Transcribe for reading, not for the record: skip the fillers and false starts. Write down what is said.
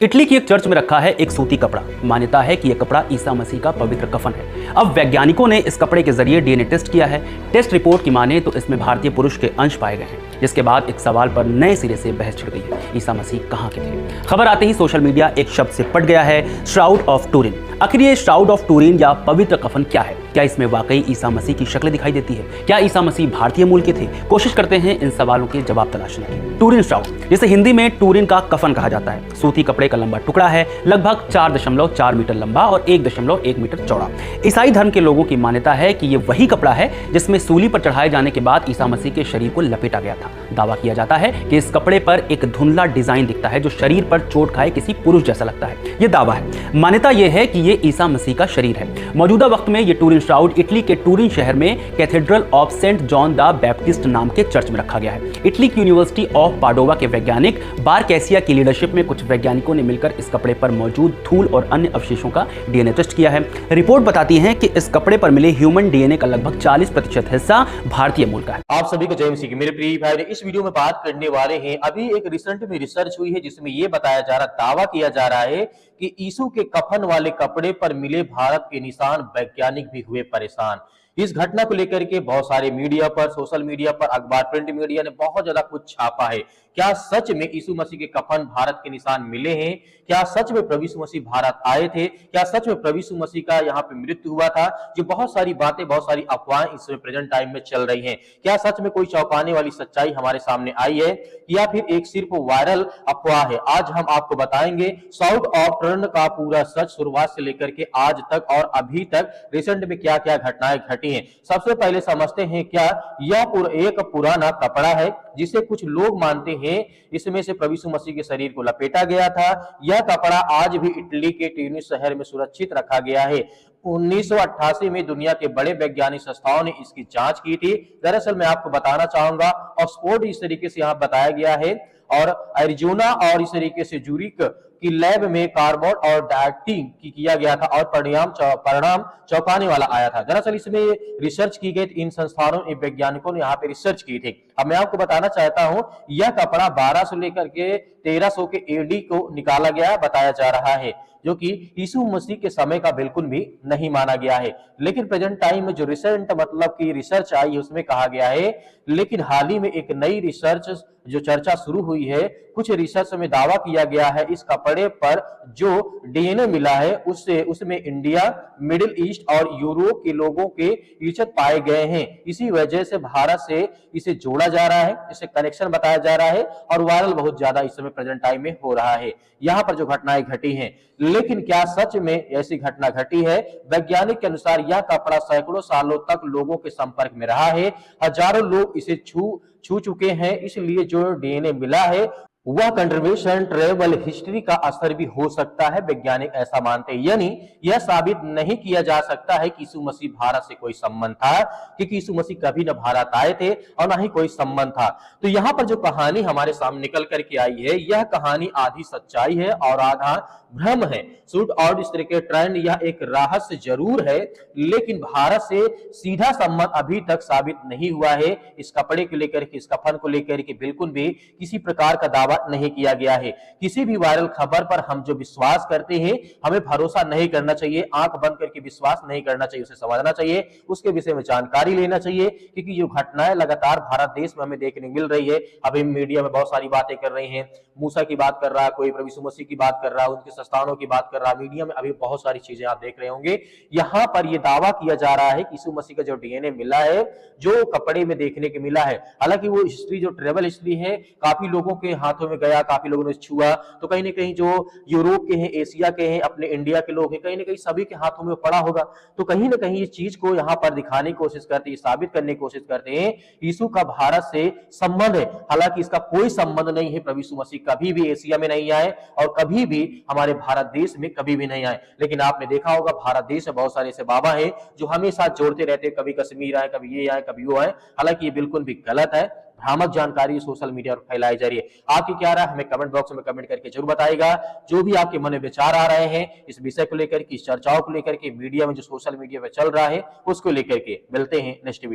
Italy की एक church में रखा है एक सूती कपड़ा। मान्यता है कि यह कपड़ा ईसा मसीह का पवित्र कफन है। अब वैज्ञानिकों ने इस कपड़े के जरिए डीएनए टेस्ट किया है। टेस्ट रिपोर्ट की माने तो इसमें भारतीय पुरुष के अंश पाए गए हैं, जिसके बाद एक सवाल पर नए सिरे से बहस छिड़ गई है, ईसा मसीह कहाँ के थे। खबर आते ही सोशल मीडिया एक शब्द से पट गया है, श्राउड ऑफ टूरिन। आखिर ये श्राउड ऑफ टूरिन या पवित्र कफन क्या है? क्या इसमें वाकई ईसा मसीह की शक्ल दिखाई देती है? क्या ईसा मसीह भारतीय मूल के थे? कोशिश करते हैं इन सवालों के जवाब तलाशने की। टूरिन श्राउड, जिसे हिंदी में टूरिन का कफन कहा जाता है, सूती कपड़े का लंबा टुकड़ा है, लगभग 4.4 मीटर लंबा और 1.1 मीटर चौड़ा। ईसाई धर्म के लोगों की मान्यता है कि यह वही कपड़ा है जिसमें सूली पर चढ़ाए जाने के बाद ईसा मसीह के शरीर को लपेटा गया था। दावा किया जाता है कि इस कपड़े पर एक धुंधला डिजाइन दिखता है जो शरीर पर चोट खाए किसी पुरुष जैसा लगता है। यह दावा है। मान्यता यह है कि यह ईसा मसीह का शरीर है। मौजूदा वक्त में यह टूरिन श्राउड इटली के टूरिन शहर में cathedral of Saint John the Baptist नाम के चर्च में रखा गया है। इटली की यूनिवर्सिटी ऑफ पाडोवा के वैज्ञानिक बार कैसिया की लीडरशिप में कुछ वैज्ञानिकों ने मिलकर इस कपड़े पर मौजूद धूल और अन्य अवशेषों का डीएनए टेस्ट किया है। रिपोर्ट बताती है कि इस कपड़े पर मिले ह्यूमन डीएनए का लगभग 40% हिस्सा भारतीय मूल का है। आप सभी को जय मसीह की। मेरे प्रिय भाई, इस वीडियो में बात करने वाले हैं, अभी एक रिसेंट में रिसर्च हुई है जिसमें यह बताया जा रहा, दावा किया जा रहा है कि यीशु के कफन वाले कपड़े पर मिले भारत के निशान वैज्ञानिक भी हुए परेशान। इस घटना को लेकर के बहुत सारे मीडिया पर, सोशल मीडिया पर, अखबार, प्रिंट मीडिया ने बहुत ज्यादा कुछ छापा है। क्या सच में यीशु मसीह के कफन भारत के निशान मिले हैं? क्या सच में प्रभु यीशु मसीह भारत आए थे? क्या सच में प्रभु यीशु मसीह का यहाँ पे मृत्यु हुआ था? जो बहुत सारी बातें, बहुत सारी अफवाहें इसमें प्रेजेंट टाइम में चल रही हैं। क्या सच में कोई चौंकाने वाली सच्चाई हमारे सामने आई है या फिर एक सिर्फ वायरल अफवाह है? आज हम आपको बताएंगे साउथ ऑफ टर्न का पूरा सच, शुरुआत से लेकर के आज तक और अभी तक रिसेंट में क्या क्या घटनाएं घटी हैं। सबसे पहले समझते हैं, क्या यह एक पुराना कपड़ा है जिसे कुछ लोग मानते हैं इसमें से प्रभु यीशु मसीह के शरीर को लपेटा गया था। यह कपड़ा आज भी इटली के ट्यूनिस शहर में सुरक्षित रखा गया है। 1988 में दुनिया के बड़े वैज्ञानिक संस्थाओं ने इसकी जांच की थी। दरअसल मैं आपको बताना चाहूंगा, ऑक्सफोर्ड इस तरीके से यहाँ बताया गया है और एरिजोना और इस तरीके से जूरिक की लैब में कार्बन और डाइटिंग किया गया था और परिणाम चौंकाने वाला आया था। दरअसल इसमें रिसर्च की गई, इन संस्थानों ने, वैज्ञानिकों ने यहाँ पे रिसर्च की थी। अब मैं आपको बताना चाहता हूं, यह कपड़ा 1200 लेकर के 1300 के एडी को निकाला गया बताया जा रहा है, जो कि यीशु मसीह के समय का बिल्कुल भी नहीं माना गया है। लेकिन प्रेजेंट टाइम में जो रिसेंट मतलब की रिसर्च आई उसमें कहा गया है, लेकिन हाल ही में एक नई रिसर्च जो चर्चा शुरू हुई है, कुछ रिसर्च में दावा किया गया है इस कपड़े पर जो डीएनए मिला है उसमें इंडिया, मिडिल ईस्ट और यूरोप के लोगों के इज्जत पाए गए हैं। इसी वजह से भारत से इसे जोड़ा जा रहा है, इसे कनेक्शन बताया जा रहा है और वायरल बहुत ज्यादा इस समय प्रेजेंट टाइम में हो रहा है। यहाँ पर जो घटनाएं घटी हैं, लेकिन क्या सच में ऐसी घटना घटी है? वैज्ञानिक के अनुसार यह कपड़ा सैकड़ों सालों तक लोगों के संपर्क में रहा है। हजारों लोग इसे छू चुके हैं, इसलिए जो डीएनए मिला है वह कंट्रीब्यूशन ट्रेवल हिस्ट्री का असर भी हो सकता है, वैज्ञानिक ऐसा मानते हैं। यानी यह साबित नहीं किया जा सकता है कि यीशु मसीह भारत से कोई संबंध था, क्योंकि यीशु मसीह कभी न भारत आए थे और न ही कोई संबंध था। तो यहाँ पर जो कहानी हमारे सामने निकल करके आई है, यह कहानी आधी सच्चाई है और आधा भ्रम है। सूट और इस तरह के ट्रेंड, यह एक रहस्य जरूर है, लेकिन भारत से सीधा संबंध अभी तक साबित नहीं हुआ है। इस कपड़े को लेकर के, इस कफन को लेकर के बिल्कुल भी किसी प्रकार का दावा नहीं किया गया है। किसी भी वायरल खबर पर हम जो विश्वास करते हैं, हमें भरोसा नहीं करना चाहिए, आंख बंद करके विश्वास नहीं करना चाहिए, उसे समझना चाहिए, उसके विषय में जानकारी लेना चाहिए, क्योंकि जो घटनाएं लगातार भारत देश में हमें देखने मिल रही है, अभी मीडिया में बहुत सारी बातें कर रहे हैं, मूसा की बात कर रहा है, कोई प्रभु यीशु मसीह की बात कर रहा है, उनके संस्थानों की बात कर रहा है, मीडिया में अभी बहुत सारी चीजें आप देख रहे होंगे। यहाँ पर यह दावा किया जा रहा है कि यीशु मसीह का जो डीएनए मिला है, जो कपड़े में देखने के मिला है, हालांकि वो हिस्ट्री जो ट्रेवल हिस्ट्री है, काफी लोगों के हाथों में गया, काफी लोगों ने छुआ, तो कहीं ना कहीं जो यूरोप के हैं, एशिया के हैं, अपने इंडिया के लोग हैं, कहीं ना कहीं सभी के हाथों में पड़ा होगा। तो कहीं ना कहीं इस चीज को यहाँ पर दिखाने की कोशिश करते हैं, साबित करने की कोशिश करते हैं यीशु का भारत से संबंध है। हालांकि इसका कोई संबंध नहीं है। प्रभु यीशु मसीह कभी भी एशिया में नहीं आए और कभी भी हमारे भारत देश में कभी भी नहीं आए। लेकिन आपने देखा होगा, भारत देश में बहुत सारे ऐसे बाबा हैं जो हमेशा जोड़ते रहते हैं, कभी कश्मीर आए, कभी ये आए, कभी वो आए। हालांकि ये बिल्कुल भी गलत है, भ्रामक जानकारी सोशल मीडिया पर फैलाई जा रही है। आपकी क्या राय, हमें कमेंट बॉक्स में कमेंट करके जरूर बताइएगा। जो भी आपके मन में विचार आ रहे हैं इस विषय को लेकर के, इस चर्चाओं को लेकर के, मीडिया में जो सोशल मीडिया पर चल रहा है उसको लेकर के, मिलते हैं नेक्स्ट वीडियो।